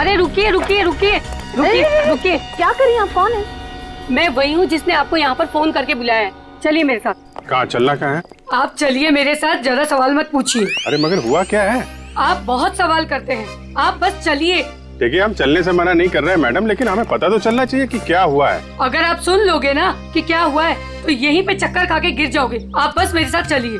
अरे रुकिए रुकिए रुकिए रुकिए रुकिए। क्या कर रही हैं आप? कौन है? मैं वही हूँ जिसने आपको यहाँ पर फोन करके बुलाया है। चलिए मेरे साथ। कहाँ चलना कहाँ है? आप चलिए मेरे साथ, ज्यादा सवाल मत पूछिए। अरे मगर हुआ क्या है? आप बहुत सवाल करते हैं, आप बस चलिए। देखिए हम चलने से मना नहीं कर रहे हैं मैडम, लेकिन हमें पता तो चलना चाहिए कि क्या हुआ है। अगर आप सुन लोगे ना कि क्या हुआ है तो यहीं पे चक्कर खा के गिर जाओगे। आप बस मेरे साथ चलिए।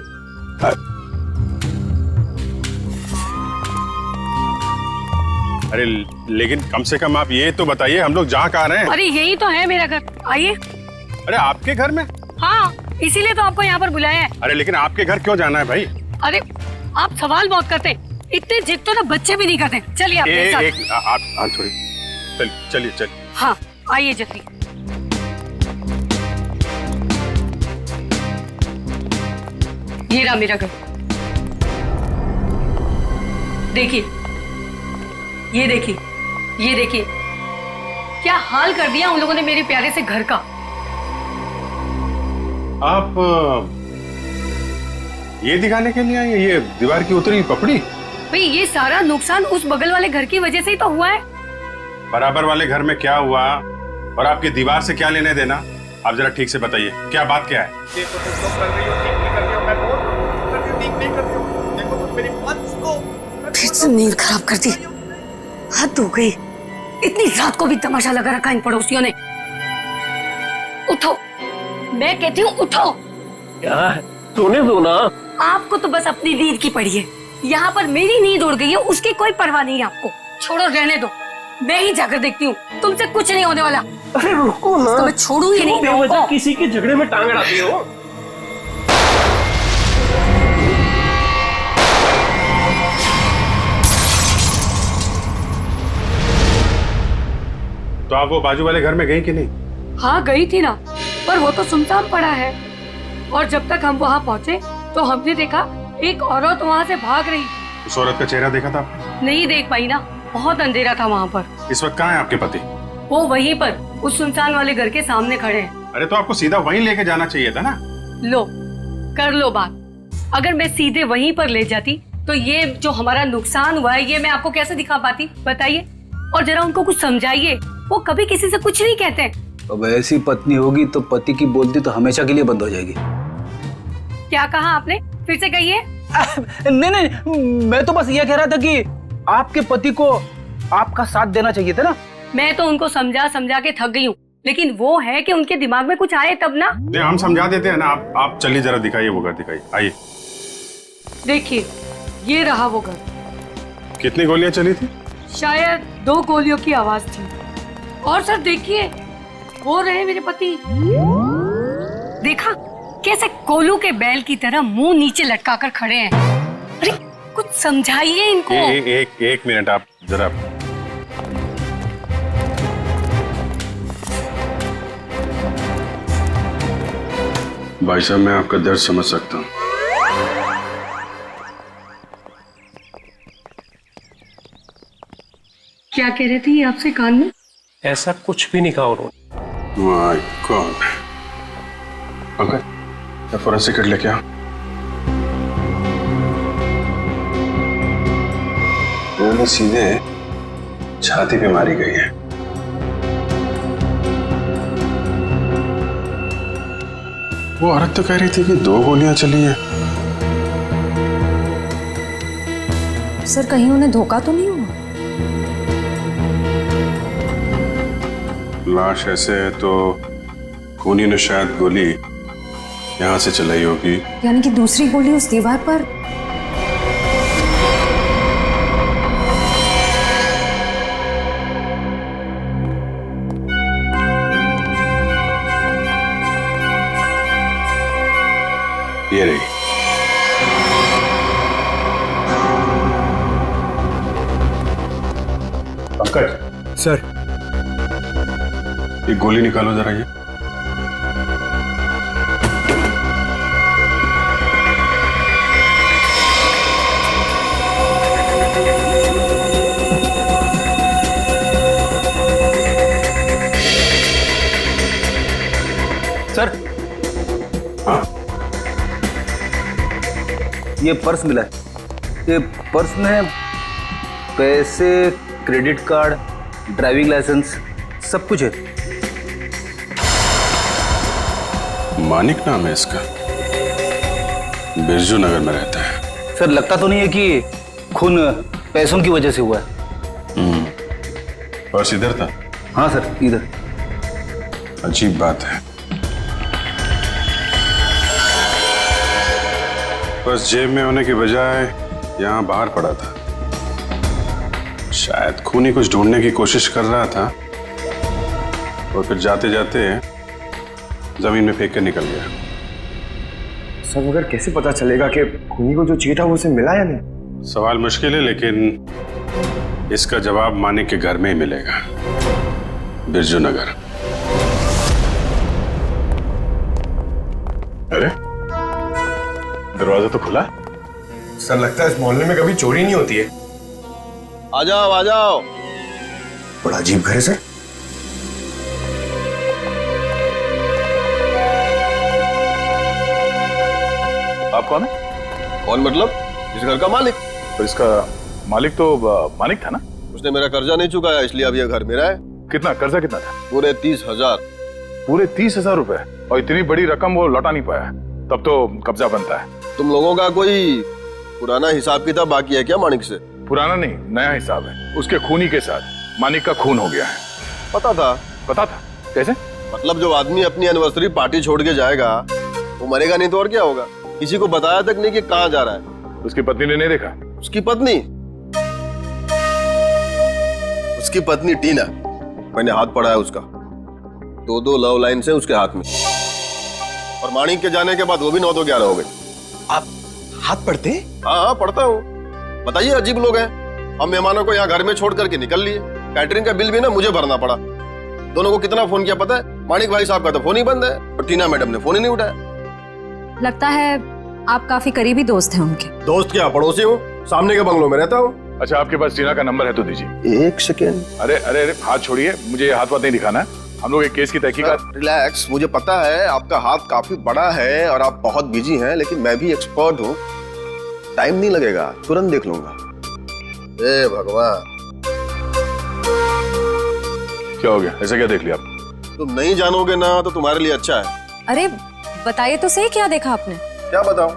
अरे लेकिन कम से कम आप ये तो बताइए हम लोग जा कहाँ रहे हैं? अरे यही तो है मेरा घर, आइए। अरे आपके घर में? हाँ, इसीलिए तो आपको यहाँ पर बुलाया है। अरे लेकिन आपके घर क्यों जाना है भाई? अरे आप सवाल बहुत करते हैं, इतने जिद तो ना बच्चे भी नहीं करते। चलिए आप मेरे साथ। आप थोड़ी चलिए चलिए। हाँ आइए जल्दी। ये रहा मेरा घर, देखिए, ये देखिए, ये देखिए, क्या हाल कर दिया उन लोगों ने मेरे प्यारे से घर का। आप ये दिखाने के लिए आए हैं, ये दीवार की उतरी पपड़ी? भाई ये सारा नुकसान उस बगल वाले घर की वजह से ही तो हुआ है। बराबर वाले घर में क्या हुआ और आपकी दीवार से क्या लेने देना? आप जरा ठीक से बताइए, क्या बात क्या है? देखो तुम लोग कर रही हो, ठीक नहीं कर रही हो, मैं बोल रहा हूँ कर रही हो, ठीक नहीं कर रही हो। देखो तुम मेरी बात सुनो। फिर से नींद खराब कर दी, हद हो गई। इतनी रात को भी तमाशा लगा रखा इन पड़ोसियों ने। उठो, मैं कहती हूँ उठो। क्या है? सोने दो ना। आपको तो बस अपनी नींद की पड़ी है, यहाँ पर मेरी नींद उड़ गई है, उसकी कोई परवाह नहीं है आपको। छोड़ो, रहने दो, मैं ही जाकर देखती हूँ, तुमसे कुछ नहीं होने वाला। अरे रुको ना, तो मैं छोड़ूंगी नहीं। बेवजह किसी के झगड़े में टांग अड़ाती हो। तो आप वो बाजू वाले घर में गई कि नहीं? हाँ गई थी ना, पर वो तो सुनसान पड़ा है। और जब तक हम वहाँ पहुँचे तो हमने देखा एक औरत वहाँ से भाग रही। उस औरत का चेहरा देखा था आपने? नहीं देख पाई ना, बहुत अंधेरा था वहाँ पर। इस वक्त कहाँ है आपके पति? वो वहीं पर उस सुनसान वाले घर के सामने खड़े हैं। अरे तो आपको सीधा वहीं लेके जाना चाहिए था ना। लो, कर लो बात। अगर मैं सीधे वहीं पर ले जाती तो ये जो हमारा नुकसान हुआ है ये मैं आपको कैसे दिखा पाती, बताइए। और जरा उनको कुछ समझाइए, वो कभी किसी से कुछ नहीं कहते। अब ऐसी पत्नी होगी तो पति की बोलती तो हमेशा के लिए बंद हो जाएगी। क्या कहा आपने? फिर से कहिए। नहीं नहीं, मैं तो बस ये कह रहा था कि आपके पति को आपका साथ देना चाहिए था ना। मैं तो उनको समझा समझा के थक गई हूँ, लेकिन वो है कि उनके दिमाग में कुछ आए तब ना। नहीं हम समझा देते हैं ना। आप चलिए जरा दिखाइए वो घर, दिखाइए, आइए। देखिए, ये रहा वो घर। कितनी गोलियां चली थी? शायद 2 गोलियों की आवाज थी। और सर देखिए, वो रहे मेरे पति। देखा कैसे कोलू के बैल की तरह मुंह नीचे लटकाकर खड़े हैं। अरे कुछ समझाइए इनको। एक मिनट, आप जरा। भाई साहब मैं आपका दर्द समझ सकता हूँ। क्या कह रहे थे ये आपसे कान में? ऐसा कुछ भी नहीं कहा उन्होंने। My God. Uncle, forensic kit लेके आओ। उन्होंने सीधे छाती पे मारी गई है। वो औरत तो कह रही थी कि 2 गोलियां चली हैं। सर कहीं उन्हें धोखा तो नहीं हुआ? लाश ऐसे है तो खूनी ने शायद गोली यहाँ से चलाई होगी। यानी कि दूसरी गोली उस दीवार पर। ये रही। पंकज सर, एक गोली निकालो जरा। ये सर, हाँ, ये पर्स मिला है। ये पर्स में पैसे, क्रेडिट कार्ड, ड्राइविंग लाइसेंस, सब कुछ है। मानिक नाम है इसका, बिरजू नगर में रहता है। सर लगता तो नहीं है कि खून पैसों की वजह से हुआ है? बस इधर था। हाँ सर, इधर। अजीब बात है, बस जेब में होने की बजाय यहाँ बाहर पड़ा था। शायद खूनी कुछ ढूंढने की कोशिश कर रहा था और फिर जाते जाते जमीन में फेंक कर निकल गया। सर मगर कैसे पता चलेगा कि खूनी को जो चाहिए था वो उसे मिला या नहीं? सवाल मुश्किल है, लेकिन इसका जवाब मानिक के घर में ही मिलेगा, बिरजू नगर। अरे दरवाजा तो खुला। सर लगता है इस मोहल्ले में कभी चोरी नहीं होती है। आ जाओ आ जाओ। बड़ा अजीब घर है सर। आप कौन है? कौन मतलब? इस घर का मालिक। तो इसका मालिक तो मानिक था ना? उसने मेरा कर्जा नहीं चुकाया, इसलिए अब यह घर मेरा है। कितना कर्जा कितना था? पूरे 30,000। पूरे 30,000 रुपए? और इतनी बड़ी रकम वो लौटा नहीं पाया, तब तो कब्जा बनता है। तुम लोगों का कोई पुराना हिसाब किताब बाकी है क्या मानिक से? पुराना नहीं, नया हिसाब है। उसके खूनी के साथ मानिक का खून हो गया है। पता था? पता था? कैसे? मतलब जो आदमी अपनी एनिवर्सरी पार्टी छोड़ के जाएगा वो मरेगा नहीं तो और क्या होगा? किसी को बताया तक नहीं कि कहाँ जा रहा है। उसकी पत्नी ने नहीं देखा? उसकी पत्नी टीना, मैंने हाथ पढ़ा है उसका। 2 लव लाइन से उसके हाथ में, और माणिक के जाने के बाद वो भी 9 तो 11 हो गई। आप हाथ पढ़ते? हाँ पढ़ता हूँ। बताइए, अजीब लोग हैं। हम मेहमानों को यहाँ घर में छोड़ करके निकल लिए। कैटरिंग का बिल भी ना मुझे भरना पड़ा। दोनों को कितना फोन किया पता है? माणिक भाई साहब का तो फोन ही बंद है और टीना मैडम ने फोन ही नहीं उठाया। लगता है आप काफी करीबी दोस्त हैं उनके। दोस्त क्या, पड़ोसी हूँ, सामने के बंगलों में रहता हूँ। अच्छा, आपके पास टीना का नंबर है तो दीजिए। 1 सेकेंड। अरे अरे अरे, हाथ छोड़िए, मुझे ये हाथ नहीं दिखाना है। हम लोग एक केस की तहकीकात। रिलैक्स, मुझे पता है आपका हाथ काफी बड़ा है और आप बहुत बिजी हैं, लेकिन मैं भी एक्सपर्ट हूँ। टाइम नहीं लगेगा, तुरंत देख लूंगा। ए भगवान, क्या हो गया? ऐसा क्या देख लिया आप? तुम नहीं जानोगे ना तो तुम्हारे लिए अच्छा है। अरे बताइए तो सही, क्या देखा आपने? क्या बताऊं?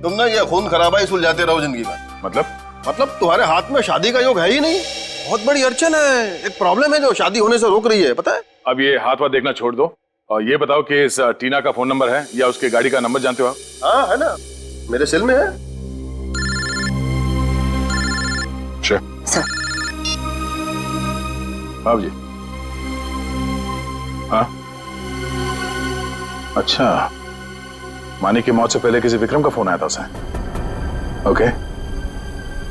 तुम ना ये खून खराबा ही सुलझाते रहो जिंदगी में। मतलब तुम्हारे हाथ में शादी का योग है ही नहीं। बहुत बड़ी अड़चन है, एक प्रॉब्लम है जो शादी होने से रोक रही है, पता है? अब ये हाथ देखना छोड़ दो और ये बताओ कि इस टीना का फोन नंबर है या उसके गाड़ी का नंबर जानते हो आप? हाँ है ना, मेरे सेल में है। सर। हाँ जी। हाँ अच्छा, मानिक की मौत से पहले किसी विक्रम का फोन आया था उसे। ओके,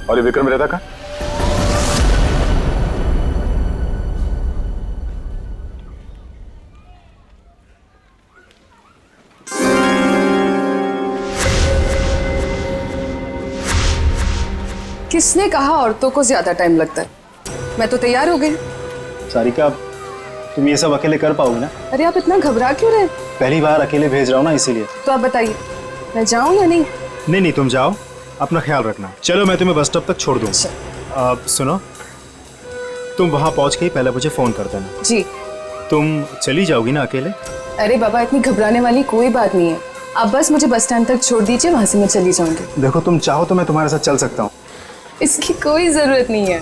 और ये विक्रम रहता कहाँ? किसने कहा औरतों को ज्यादा टाइम लगता है? मैं तो तैयार हो गई। सारिका, तुम ये सब अकेले कर पाओगे ना? अरे आप इतना घबरा क्यों रहे? पहली बार अकेले भेज रहा हूँ ना, इसीलिए। तो आप बताइए, मैं जाऊं या नहीं? नहीं, तुम जाओ, अपना ख्याल रखना। चलो मैं तुम्हें बस स्टॉप तक छोड़ दूँ। सुनो, तुम वहाँ पहुँच के ही पहले मुझे फोन कर देना। जी। तुम चली जाओगी ना अकेले? अरे बाबा, इतनी घबराने वाली कोई बात नहीं है। आप बस मुझे बस स्टैंड तक छोड़ दीजिए, वहां से मैं चली जाऊंगी। देखो, तुम चाहो तो मैं तुम्हारे साथ चल सकता हूँ। इसकी कोई जरूरत नहीं है।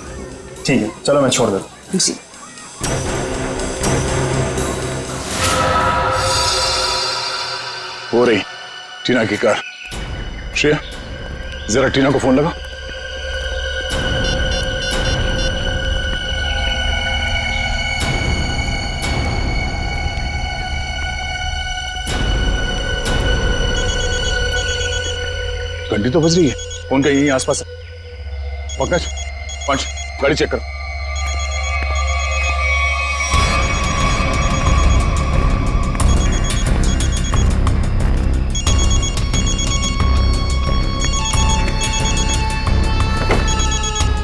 ठीक है, चलो मैं छोड़ देता हूँ। जी। हो रही टीना की कार। श्रेया, जरा टीना को फोन लगा। घंटी तो बज रही है, फोन कहीं यहीं आसपास है। पंकज, पंच, गाड़ी चेक करो।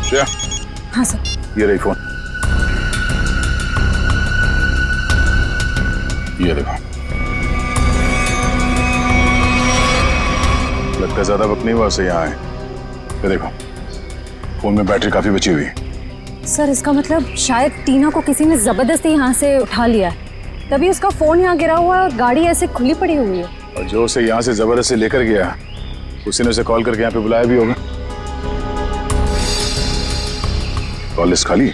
श्रेया। हाँ सर। ये रही फोन, ये देखो। लगता है ज्यादा वक्त नहीं हुआ उसे यहाँ आए। ये देखो, फोन में बैटरी काफी बची हुई है। सर इसका मतलब शायद टीना को किसी ने जबरदस्ती यहाँ से उठा लिया है, तभी उसका फोन यहाँ गिरा हुआ है और गाड़ी ऐसे खुली पड़ी हुई है। और जो उसे यहाँ से जबरदस्ती लेकर गया उसी ने उसे कॉल करके यहाँ पे बुलाया भी होगा। कॉल लिस्ट खाली?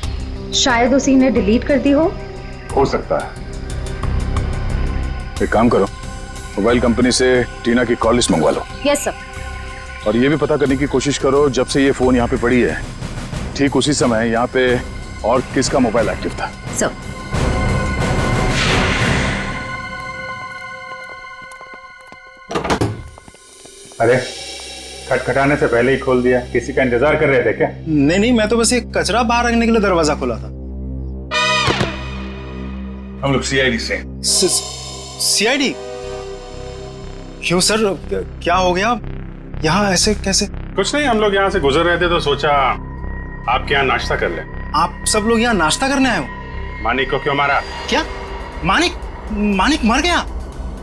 शायद उसी ने डिलीट कर दी हो सकता है। एक काम करो, मोबाइल कंपनी से टीना की कॉल लिस्ट मंगवा लो। Yes sir. और ये भी पता करने की कोशिश करो जब से ये फोन यहाँ पे पड़ी है ठीक उसी समय यहाँ पे और किसका मोबाइल एक्टिव था। सर अरे खटखटाने से पहले ही खोल दिया, किसी का इंतजार कर रहे थे क्या? नहीं नहीं, मैं तो बस ये कचरा बाहर रखने के लिए दरवाजा खोला था। हम लोग सीआईडी से। सीआईडी? क्यों सर, क्या हो गया? यहाँ ऐसे कैसे? कुछ नहीं, हम लोग यहाँ से गुजर रहे थे तो सोचा आपके यहाँ नाश्ता कर ले। आप सब लोग यहाँ नाश्ता करने आए हो? मानिक को क्यों मारा? क्या मानिक? मानिक मर गया?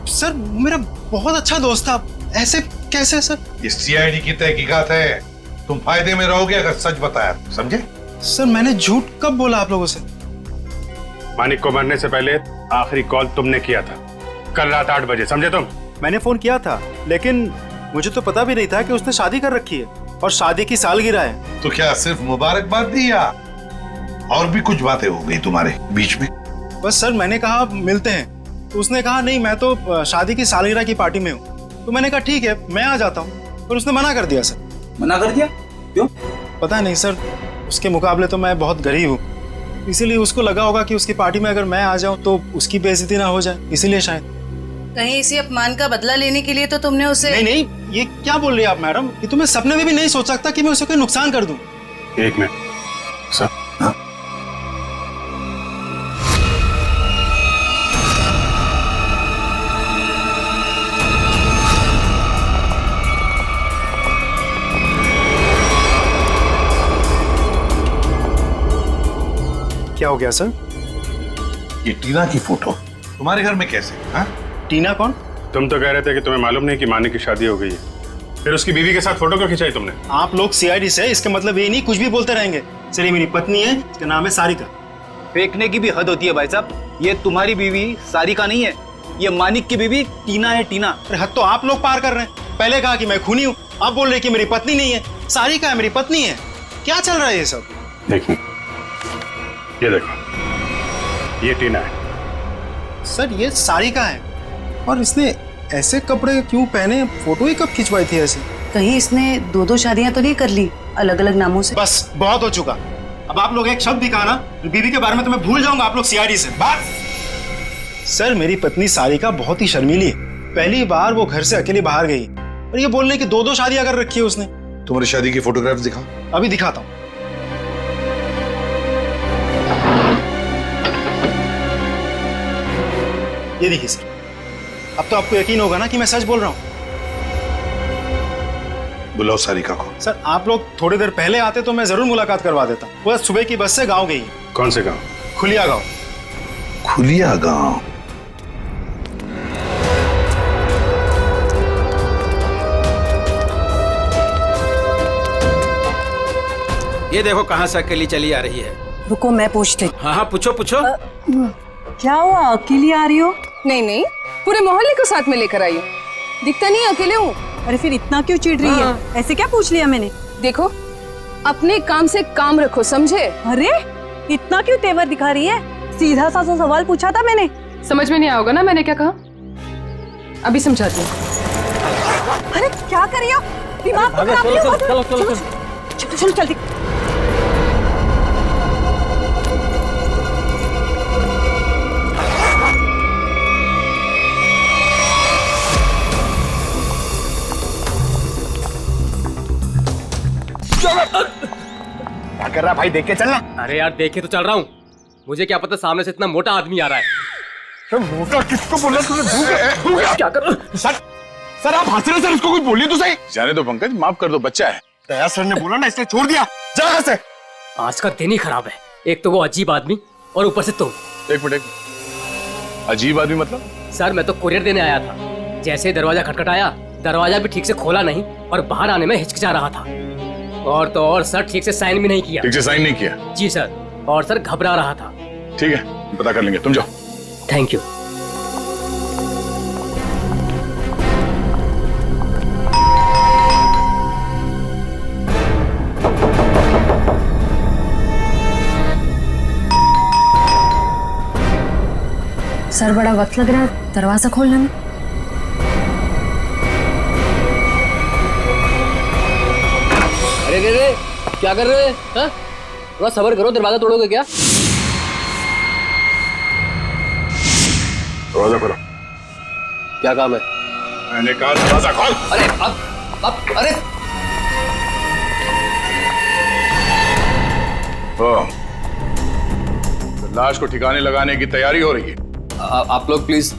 सर मेरा बहुत अच्छा दोस्त था, ऐसे कैसे सर? ये सीआईडी की तहकीकात है, तुम फायदे में रहोगे अगर सच बताया, समझे? सर मैंने झूठ कब बोला आप लोगों से? मानिक को मरने से पहले आखिरी कॉल तुमने किया था कल रात 8 बजे, समझे तुम? मैंने फोन किया था, लेकिन मुझे तो पता भी नहीं था कि उसने शादी कर रखी है और शादी की सालगिरह है। तो क्या सिर्फ मुबारकबाद दी या और भी कुछ बातें हो गई तुम्हारे बीच में? बस सर मैंने कहा मिलते हैं, तो उसने कहा नहीं मैं तो शादी की सालगिरह की पार्टी में हूँ। तो मैंने कहा ठीक है मैं आ जाता हूँ, पर उसने मना कर दिया सर। मना कर दिया? क्यों? पता नहीं सर, उसके मुकाबले तो मैं बहुत गरीब हूँ, इसीलिए उसको लगा होगा कि उसकी पार्टी में अगर मैं आ जाऊँ तो उसकी बेइज्जती ना हो जाए, इसीलिए शायद। कहीं इसी अपमान का बदला लेने के लिए तो तुमने उसे? नहीं नहीं, ये क्या बोल रही है आप मैडम? ये तो मैं सपने में भी नहीं सोच सकता कि मैं उसे कोई नुकसान कर दूं। एक मिनट सर। हाँ? क्या हो गया सर? ये टीना की फोटो तुम्हारे घर में कैसे? हाँ? टीना कौन? तुम तो कह रहे थे कि तुम्हें मालूम नहीं कि मानिक की शादी हो गई है, फिर उसकी बीवी के साथ फोटो क्यों खिंचाई तुमने? आप लोग सीआईडी से, इसका मतलब ये नहीं कुछ भी बोलते रहेंगे। सर ये मेरी पत्नी है, इसका नाम है सारिका। फेंकने की भी हद होती है भाई साहब, ये तुम्हारी बीवी सारिका नहीं है, ये मानिक की बीवी टीना है। टीना? अरे हद तो आप लोग पार कर रहे हैं। पहले कहा कि मैं खूनी हूँ, आप बोल रहे कि मेरी पत्नी नहीं है। सारिका है मेरी पत्नी है, क्या चल रहा है ये सब? देखिए ये देखो, ये टीना है। सर ये सारिका है, और इसने ऐसे कपड़े क्यों पहने? फोटो ही कब खिंचवाई थी ऐसे? कहीं इसने 2-2 शादियां तो नहीं कर ली अलग अलग नामों से? बस बहुत हो चुका। अब आप लोग एक शब्द भी कहा ना बीवी के बारे में तो मैं भूल जाऊंगा आप लोग सीआईडी से। बात सर मेरी पत्नी सारिका बहुत ही शर्मीली है, पहली बार वो घर से अकेली बाहर गई और ये बोल रही कि 2-2 शादियां कर रखी है उसने। तुम्हारी शादी की फोटोग्राफ दिखाओ। अभी दिखाता हूँ। ये देखिए सर, अब तो आपको यकीन होगा ना कि मैं सच बोल रहा हूँ। बुलाओ सारिका को। सर आप लोग थोड़ी देर पहले आते तो मैं जरूर मुलाकात करवा देता। वो सुबह की बस से गांव गई है। कौन से गांव? खुलिया गांव। खुलिया गांव? ये देखो कहाँ से अकेली चली आ रही है। रुको मैं पूछती। हाँ हाँ पूछो पूछो। क्या हुआ, अकेली आ रही हो? नहीं नहीं, पूरे मोहल्ले को साथ में लेकर आई हूँ। दिखता नहीं अकेले हूँ। अरे फिर इतना क्यों चिढ़ रही है? ऐसे क्या पूछ लिया मैंने? देखो अपने काम से काम रखो, समझे? अरे इतना क्यों तेवर दिखा रही है? सीधा सा सवाल पूछा था मैंने। समझ में नहीं आओगे ना मैंने क्या कहा? अभी समझाती हूँ। अरे क्या कर रही हो? दिमाग को खराब नहीं हो? चलो चलो चलो जल्दी। क्या कर रहा भाई, देख के चलना। अरे यार देखे तो चल रहा हूँ, मुझे क्या पता सामने से इतना मोटा आदमी आ रहा है। तो मोटा किसको बोला तुमने? क्या कर रहा? सर आप हंस रहे, सर उसको कुछ बोलिए तो सही। जाने दो पंकज, माफ कर दो, बच्चा है। दया सर ने बोला ना इसलिए छोड़ दिया। जा यहाँ से। आज का दिन ही खराब है, एक तो वो अजीब आदमी और ऊपर से तुम। एक मिनट, अजीब आदमी मतलब? सर मैं तो कुरियर देने आया था, जैसे ही दरवाजा खटखटाया दरवाजा भी ठीक से खोला नहीं और बाहर आने में हिचकिचा रहा था। और तो और सर ठीक से साइन भी नहीं किया। ठीक से साइन नहीं किया? जी सर, और सर घबरा रहा था। ठीक है, पता कर लेंगे, तुम जाओ। Thank you. सर बड़ा वक्त लग रहा है दरवाजा खोलने में। अरे क्या कर रहे हैं? हाँ? थोड़ा सब्र करो, दरवाजा तोड़ोगे क्या? दरवाजा खोलो। क्या काम है? मैंने कहा दरवाजा खोल। अरे अब अरे लाश को ठिकाने लगाने की तैयारी हो रही है। आप लोग प्लीज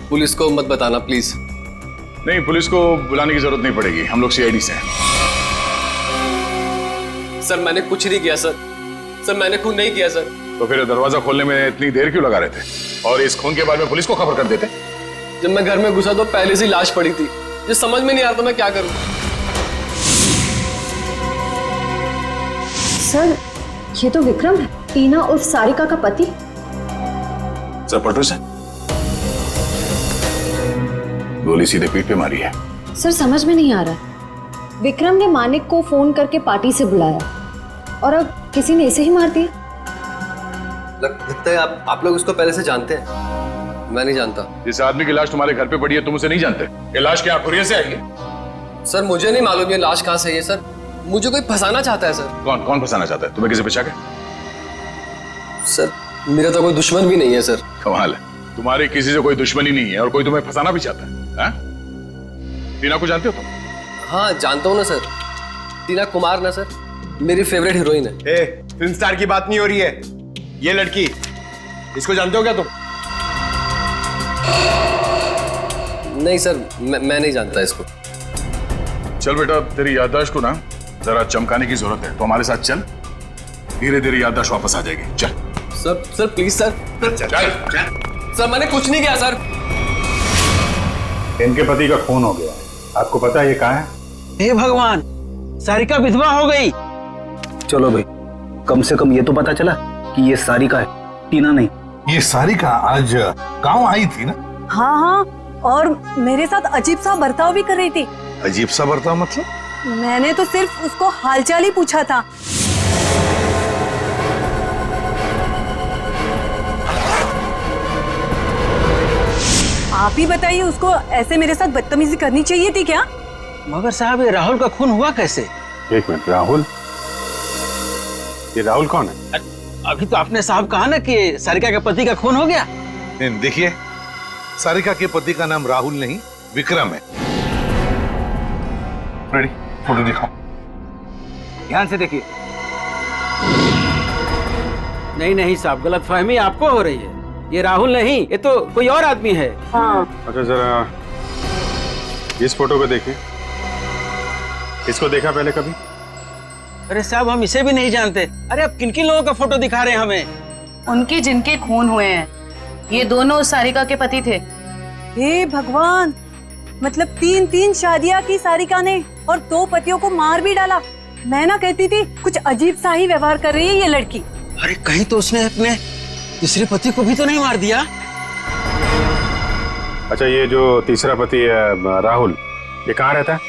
पुलिस को मत बताना प्लीज। नहीं, पुलिस को बुलाने की जरूरत नहीं पड़ेगी, हम लोग सीआईडी से हैं। सर मैंने कुछ नहीं किया सर मैंने खून नहीं किया सर। तो फिर दरवाजा खोलने में इतनी देर क्यों लगा रहे थे? और इस खून के बारे में पुलिस को खबर कर देते। जब मैं घर में घुसा तो पहले से लाश पड़ी थी, ये समझ में नहीं आ रहा था मैं क्या करूं। सर ये तो विक्रम है, टीना उर्फ सारिका का पति। सर पटो से गोली सीधे पीठ पे मारी है। सर समझ में नहीं आ रहा, विक्रम ने मानिक को फोन करके पार्टी से बुलाया और अब किसी ने इसे ही मार दिया। लगता है आप लोग उसको पहले से जानते हैं। मैं नहीं जानता। जिस आदमी की लाश तुम्हारे घर पे पड़ी है तुम उसे नहीं जानते? ये लाश क्या कुरियर से आई है? सर मुझे नहीं मालूम ये लाश कहाँ से आई है सर, मुझे कोई फंसाना चाहता है सर। कौन फंसाना चाहता है? तुम्हें किसी बचा के? सर मेरा तो कोई दुश्मन भी नहीं है सर। कमाल है, तुम्हारी किसी से कोई दुश्मनी नहीं है और कोई तुम्हें फंसाना भी चाहता है। टीना को जानते हो तुम? हाँ जानता हूँ ना सर, टीना कुमार ना सर, मेरी फेवरेट हीरोइन है। फिल्म स्टार की बात नहीं हो रही है, ये लड़की, इसको जानते हो क्या तुम? नहीं सर, मैं नहीं जानता इसको। चल बेटा, तेरी याददाश्त को ना जरा चमकाने की जरूरत है, तो हमारे साथ चल, धीरे धीरे याददाश्त वापस आ जाएगी। चल सर प्लीज सर। सर मैंने कुछ नहीं किया सर। इनके पति का खून हो गया, आपको पता है ये कहाँ है? हे भगवान, सारिका विधवा हो गई। चलो भाई, कम से कम ये तो पता चला कि ये सारिका है, टीना नहीं। ये सारिका आज गांव आई थी ना? हाँ हाँ, और मेरे साथ अजीब सा बर्ताव भी कर रही थी। अजीब सा बर्ताव मतलब? मैंने तो सिर्फ उसको हालचाल ही पूछा था। आप ही बताइए, उसको ऐसे मेरे साथ बदतमीजी करनी चाहिए थी क्या? मगर साहब ये राहुल का खून हुआ कैसे? एक मिनट, राहुल? ये राहुल कौन है? अभी तो आपने साहब कहा ना कि सारिका के पति का खून हो गया। देखिए, सारिका के पति का नाम राहुल नहीं विक्रम है। रेडी, फोटो दिखाओ। ध्यान से देखिए। नहीं साहब, गलतफहमी आपको हो रही है, ये राहुल नहीं, ये तो कोई और आदमी है। हाँ। अच्छा जरा इस फोटो को देखिए, इसको देखा पहले कभी? अरे साहब हम इसे भी नहीं जानते। अरे आप किन किन लोगों का फोटो दिखा रहे हैं हमें? उनके जिनके खून हुए हैं, ये दोनों सारिका के पति थे। हे भगवान, मतलब 3 शादियां की सारिका ने और 2 पतियों को मार भी डाला। मैं ना कहती थी कुछ अजीब सा ही व्यवहार कर रही है ये लड़की। अरे कहीं तो उसने अपने तीसरे पति को भी तो नहीं मार दिया? अच्छा ये जो तीसरा पति है राहुल, ये कहाँ रहता है?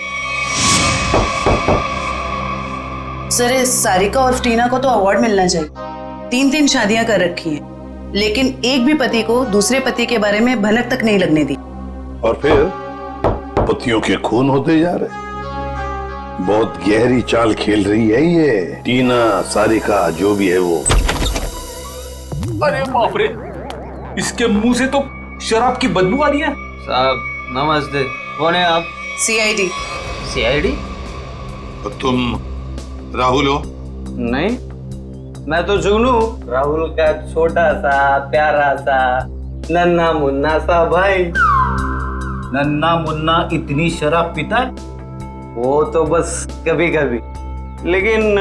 सर इस सारिका और टीना को तो अवार्ड मिलना चाहिए। 3 शादियां कर रखी हैं, लेकिन एक भी पति को दूसरे पति के बारे में भनक तक नहीं लगने दी। और फिर पतियों के खून होते जा रहे। बहुत गहरी चाल खेल रही है ये टीना, सारिका, जो भी है वो। अरे बाप रे, इसके मुंह से तो शराब की बदबू आ रही है। साहब नमस्ते, कौन है आप? सीआईडी। सीआईडी? तो तुम राहुल हो? नहीं, मैं तो जुगनू, राहुल का छोटा सा प्यारा सा नन्ना मुन्ना सा भाई। नन्ना मुन्ना इतनी शराब पीता है? वो तो बस कभी कभी, लेकिन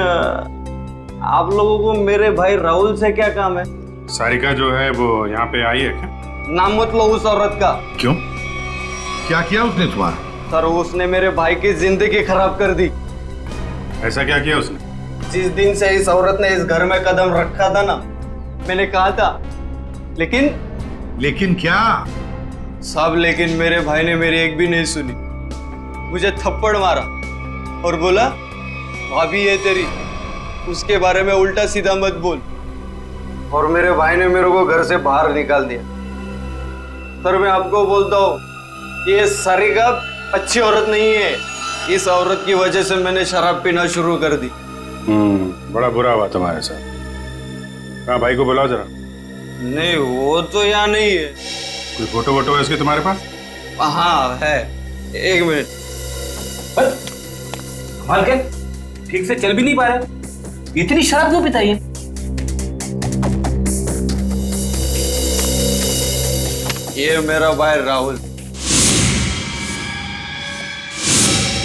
आप लोगों को मेरे भाई राहुल से क्या काम है? सारिका जो है वो यहाँ पे आई है क्या? नाम मत लो उस औरत का। क्यों? क्या किया उसने तुम्हारा? सर उसने मेरे भाई की जिंदगी खराब कर दी। ऐसा क्या किया उसने? जिस दिन से इस औरत ने इस घर में कदम रखा था ना, मैंने कहा था, लेकिन क्या साहब, लेकिन मेरे भाई ने मेरी एक भी नहीं सुनी। मुझे थप्पड़ मारा और बोला भाभी है तेरी, उसके बारे में उल्टा सीधा मत बोल। और मेरे भाई ने मेरे को घर से बाहर निकाल दिया। सर मैं आपको बोलता हूँ, ये सारिका अच्छी औरत नहीं है। इस औरत की वजह से मैंने शराब पीना शुरू कर दी। बड़ा बुरा हुआ तुम्हारे साथ। हाँ, भाई को बुलाओ जरा। नहीं, वो तो यहाँ नहीं है। कोई फोटो वोटो है इसके तुम्हारे पास? हाँ है, एक मिनट। कमाल के, ठीक से चल भी नहीं पा रहे, इतनी शराब क्यों पिता है? ये मेरा भाई राहुल,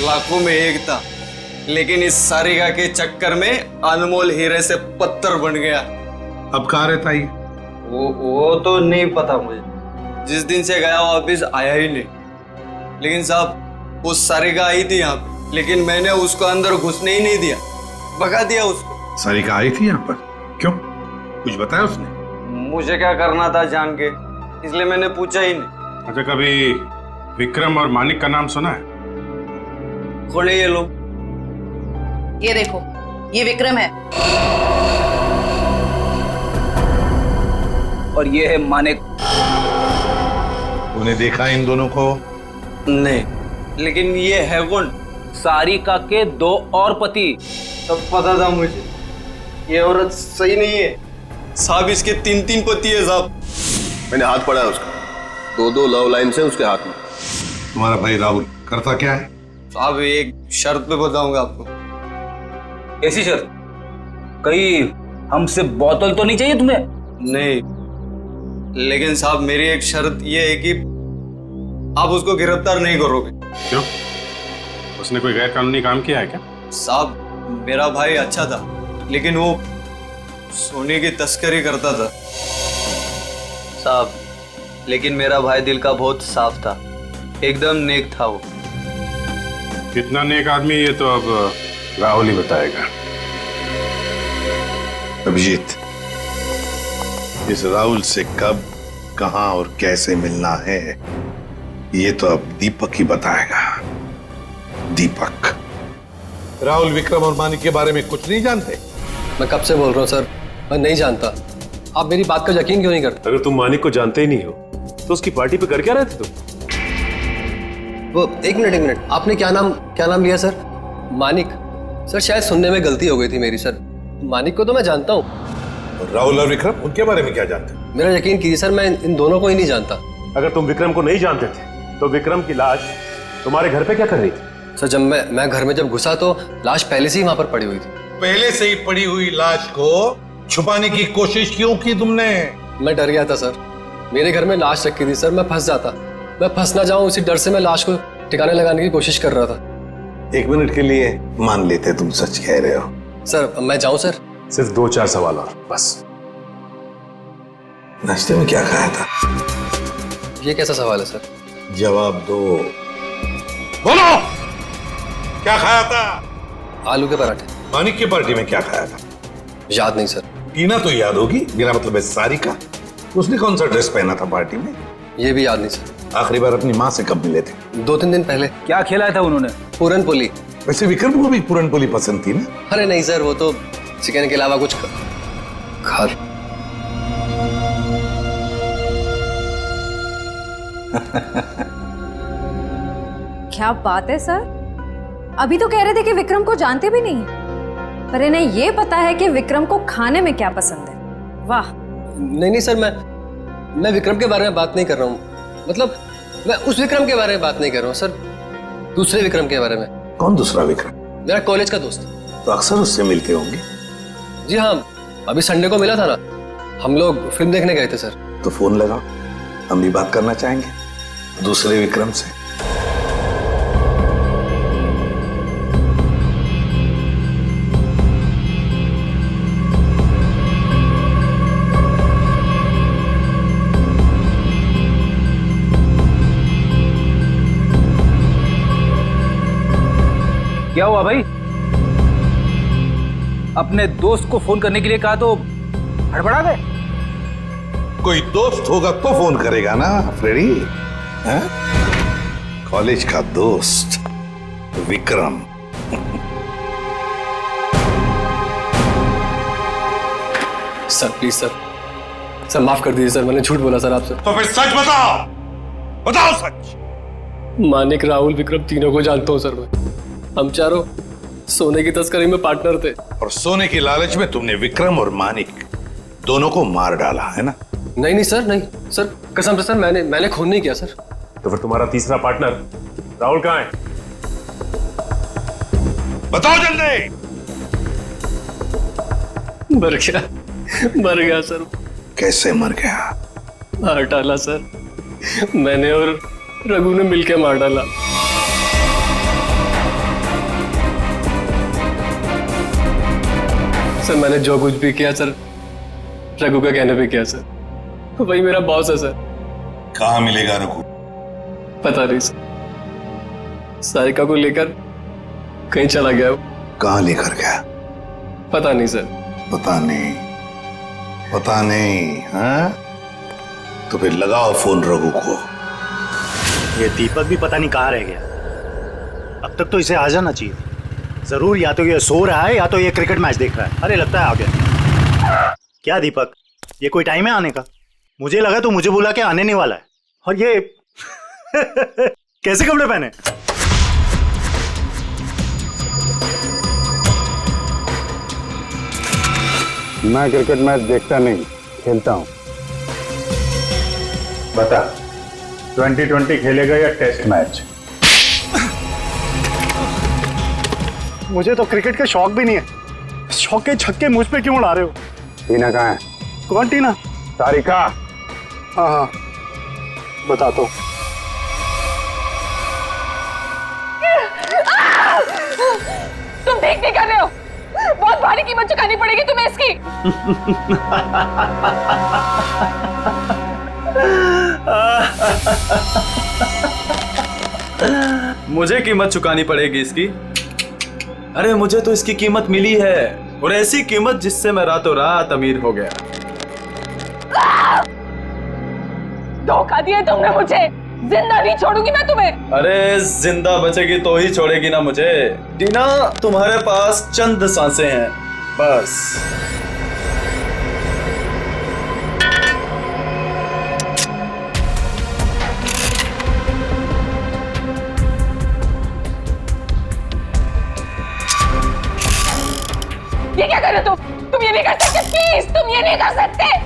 लाखों में एक था, लेकिन इस सारिका के चक्कर में अनमोल हीरे से पत्थर बन गया। अब कहाँ रहता है? वो तो नहीं पता मुझे। जिस दिन से गया वो वापिस आया ही नहीं। लेकिन साहब, उस सारिका आई थी यहाँ पे, लेकिन मैंने उसको अंदर घुसने ही नहीं दिया, भगा दिया उसको। सारिका आई थी यहाँ पर? क्यों, कुछ बताया उसने? मुझे क्या करना था जान के, इसलिए मैंने पूछा ही नहीं। अच्छा, कभी विक्रम और मानिक का नाम सुना है? कौन है ये लोग? ये देखो, ये विक्रम है और ये है मानिक। तूने देखा इन दोनों को? नहीं, लेकिन ये है कौन? सारिका के 2 और पति। सब पता था मुझे, ये औरत सही नहीं है साहब। इसके 3 पति है साहब। मैंने हाथ पड़ा है उसका, 2 लव लाइन से उसके हाथ में। तुम्हारा भाई राहुल करता क्या है? साहब एक शर्त पे बताऊंगा आपको। ऐसी शर्त? कहीं हमसे बोतल तो नहीं चाहिए तुम्हें? नहीं, लेकिन साहब मेरी एक शर्त ये है कि आप उसको गिरफ्तार नहीं करोगे। क्यों, उसने कोई गैर कानूनी काम किया है क्या? साहब मेरा भाई अच्छा था, लेकिन वो सोने की तस्करी करता था साहब। लेकिन मेरा भाई दिल का बहुत साफ था, एकदम नेक था वो। कितना नेक आदमी ये तो अब राहुल ही बताएगा। अभिजीत, इस राहुल से कब, कहां और कैसे मिलना है, ये तो अब दीपक ही बताएगा। दीपक। राहुल विक्रम और मानिक के बारे में कुछ नहीं जानते? मैं कब से बोल रहा हूँ सर, मैं नहीं जानता। आप मेरी बात का यकीन क्यों नहीं करते? अगर तुम मानिक को जानते ही नहीं हो तो उसकी पार्टी पे कर क्या रहे थे तुम? वो एक मिनट, आपने क्या नाम लिया सर? मानिक? सर शायद सुनने में गलती हो गई थी मेरी सर। मानिक को तो मैं जानता हूँ। राहुल और विक्रम, उनके बारे में क्या जानते? मेरा यकीन कीजिए सर, मैं इन दोनों को ही नहीं जानता। अगर तुम विक्रम को नहीं जानते थे तो विक्रम की लाश तुम्हारे घर पे क्या कर रही थी? सर जब मैं घर में जब घुसा तो लाश पहले से ही वहां पर पड़ी हुई थी। पहले से ही पड़ी हुई लाश को छुपाने की कोशिश क्यों की तुमने? मैं डर गया था सर, मेरे घर में लाश रखी थी सर, मैं फंस जाता, मैं फंस ना जाऊं इसी डर से मैं लाश को ठिकाने लगाने की कोशिश कर रहा था। 1 मिनट के लिए मान लेते तुम सच कह रहे हो। सर मैं जाऊं सर? सिर्फ 2-4 सवाल और बस। नाश्ते में क्या खाया था? ये कैसा सवाल है सर? जवाब दो। बोलो, क्या खाया था? आलू के पराठे। मानिक की पार्टी में क्या खाया था? याद नहीं सर। टीना तो याद होगी, बिना मतलब है सारिका। उसने कौन सा ड्रेस पहना था पार्टी में? ये भी याद नहीं सर। आखिरी बार अपनी माँ से कब मिले थे? 2-3 दिन पहले। क्या खिलाया था उन्होंने? पूरन पोली। वैसे विक्रम को भी पूरन पोली पसंद थी ना? अरे नहीं सर, वो तो चिकन के अलावा कुछ खा। क्या बात है सर, अभी तो कह रहे थे कि विक्रम को जानते भी नहीं, पर इन्हें ये पता है कि विक्रम को खाने में क्या पसंद है। वाह। नहीं सर, मैं विक्रम के बारे में बात नहीं कर रहा हूँ। मतलब मैं उस विक्रम के बारे में बात नहीं कर रहा हूँ सर, दूसरे विक्रम के बारे में। कौन दूसरा विक्रम? मेरा कॉलेज का दोस्त। तो अक्सर उससे मिलते होंगे? जी हाँ, अभी संडे को मिला था ना, हम लोग फिल्म देखने गए थे सर। तो फोन लगाओ, हम भी बात करना चाहेंगे दूसरे विक्रम से। क्या हुआ भाई? अपने दोस्त को फोन करने के लिए कहा तो हड़बड़ा गए। कोई दोस्त होगा तो फोन करेगा ना फ्रेडी। हैं? कॉलेज का दोस्त विक्रम। सर प्लीज सर माफ कर दीजिए सर, मैंने झूठ बोला सर आपसे। तो फिर सच बताओ, बताओ सच। मानिक, राहुल, विक्रम तीनों को जानता हूँ सर मैं। हम चारों सोने की तस्करी में पार्टनर थे। और सोने की लालच में तुमने विक्रम और मानिक दोनों को मार डाला है ना? नहीं सर, नहीं सर, कसम से सर, मैंने खून नहीं किया सर। तो फिर तुम्हारा तीसरा पार्टनर राहुल कहाँ है? बताओ जल्दी। मर गया सर। कैसे मर गया? मार डाला सर, मैंने और रघु ने मिलकर मार डाला। सर मैंने जो कुछ भी किया सर, रघु का कहने पे किया सर। वही मेरा बॉस है सर। कहाँ मिलेगा रघु? पता नहीं सर, सारिका को लेकर कहीं चला गया वो। कहाँ लेकर गया? पता नहीं सर। पता नहीं हाँ? तो फिर लगाओ फोन रघु को। ये दीपक भी पता नहीं कहाँ रह गया। अब तक तो इसे आ जाना चाहिए। जरूर या तो ये सो रहा है या तो ये क्रिकेट मैच देख रहा है। अरे लगता है आ गया। क्या दीपक, ये कोई टाइम है आने का? मुझे लगा तो मुझे बुला के आने नहीं वाला है। और ये कैसे कपड़े पहने? मैं क्रिकेट मैच देखता नहीं, खेलता हूं। बता, 2020 खेलेगा या टेस्ट मैच? मुझे तो क्रिकेट का शौक भी नहीं है। शौक के छक्के मुझ पे क्यों उड़ा रहे हो? टीना कहाँ है? कौन टीना? सारिका। हाँ बताता हूँ। तुम ठीक नहीं कर रहे हो, बहुत भारी कीमत चुकानी पड़ेगी तुम्हें इसकी। मुझे कीमत चुकानी पड़ेगी इसकी? अरे मुझे तो इसकी कीमत मिली है, और ऐसी कीमत जिससे मैं रातों रात अमीर हो गया। धोखा दिया तुमने मुझे, जिंदा नहीं छोड़ूंगी मैं तुम्हें। अरे जिंदा बचेगी तो ही छोड़ेगी ना मुझे। टीना, तुम्हारे पास चंद सांसें हैं बस। ये क्या कर रहे हो तुम ये नहीं कर सकते, प्लीज तुम ये नहीं कर सकते।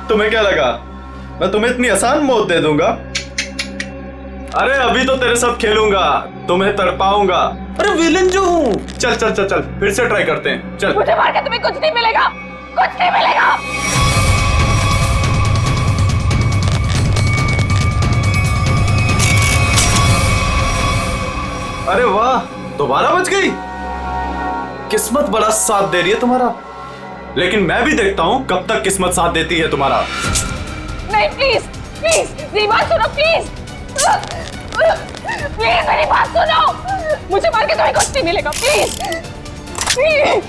तुम्हें क्या लगा मैं तुम्हें इतनी आसान मौत दे दूंगा? अरे अभी तो तेरे साथ खेलूंगा, तुम्हें तड़पाऊंगा। अरे विलन जो हूँ। चल चल चल चल, फिर से ट्राई करते हैं। चल। मुझे मार के तुम्हें कुछ नहीं मिलेगा, कुछ नहीं मिलेगा। अरे वाह, दोबारा बच गई। किस्मत बड़ा साथ दे रही है तुम्हारा, लेकिन मैं भी देखता हूं कब तक किस्मत साथ देती है तुम्हारा। नहीं प्लीज प्लीज मेरी बात सुनो, प्लीज प्लीज मेरी बात सुनो। मुझे मार के तुम्हें कुछ नहीं मिलेगा, प्लीज प्लीज।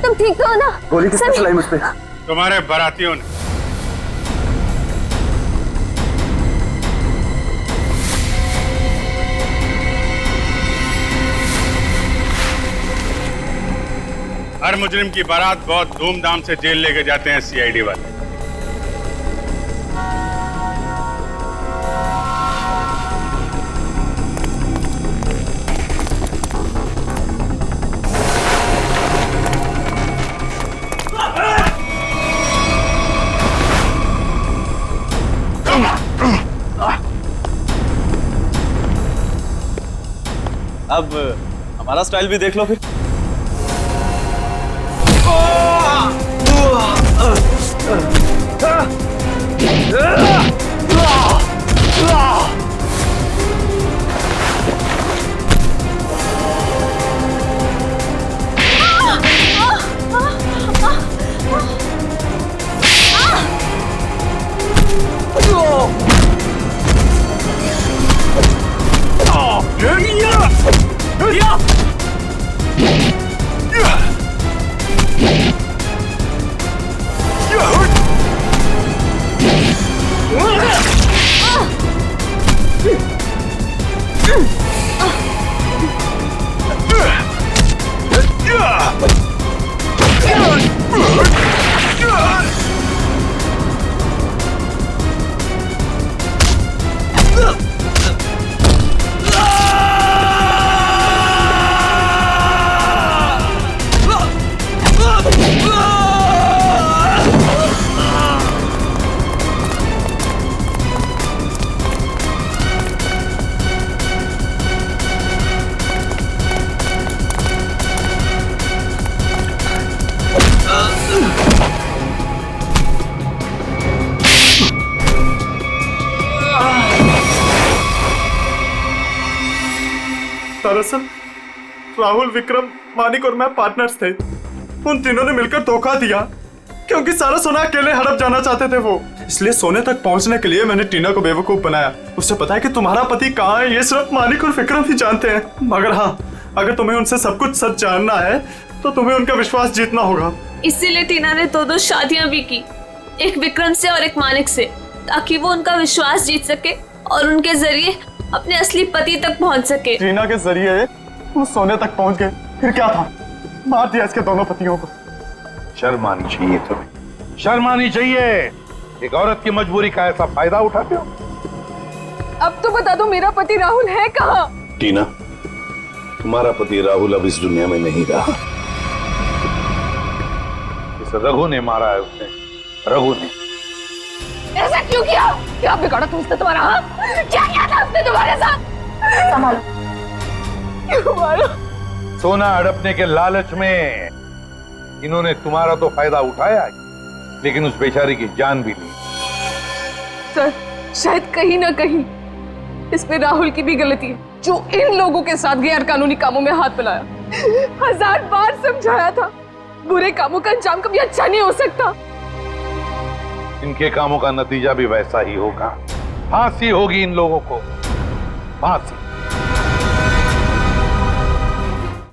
तुम ठीक तो हो ना? गोली किसने चलाई मुझ पे? तुम्हारे बारातियों ने। हर मुजरिम की बारात बहुत धूमधाम से जेल लेके जाते हैं सीआईडी वाले। अब हमारा स्टाइल भी देख लो फिर। दरअसल राहुल, विक्रम, मानिक और मैं पार्टनर्स थे। उन तीनों ने मिलकर धोखा दिया क्योंकि सारा सोना अकेले हड़प जाना चाहते थे वो। इसलिए सोने तक पहुंचने के लिए मैंने टीना को बेवकूफ बनाया। उससे पता है कि तुम्हारा पति कहाँ है, ये सिर्फ मानिक और विक्रम ही जानते हैं। मगर हाँ, अगर तुम्हें उनसे सब कुछ सच जानना है तो तुम्हें उनका विश्वास जीतना होगा। इसीलिए टीना ने दो शादियां भी की, एक विक्रम से और एक मानिक से, ताकि वो उनका विश्वास जीत सके और उनके जरिए अपने असली पति तक पहुंच सके। टीना के जरिए वो सोने तक पहुंच गए, फिर क्या था, मार दिया इसके दोनों पतियों को। शर्म आनी चाहिए तुम्हें, शर्म आनी चाहिए। एक औरत की मजबूरी का ऐसा फायदा उठाते हो। अब तो बता दो मेरा पति राहुल है कहाँ? टीना, तुम्हारा पति राहुल अब इस दुनिया में नहीं रहा। इस रघु ने मारा है उसने, रघु ने। ऐसा क्यों किया? क्या बिगाड़ा तुम उसने तुम्हारा? हाँ? क्या किया था उसने तुम्हारे साथ? संभालो, संभालो। सोना हड़पने के लालच में इन्होंने तुम्हारा तो फायदा उठाया, लेकिन उस बेचारी की जान भी ली। सर, शायद कहीं ना कहीं इसमें राहुल की भी गलती है, जो इन लोगों के साथ गैर कानूनी कामों में हाथ मिलाया। 1000 बार समझाया था, बुरे कामों का अंजाम कभी अच्छा नहीं हो सकता। इनके कामों का नतीजा भी वैसा ही होगा। फांसी होगी इन लोगों को, फांसी।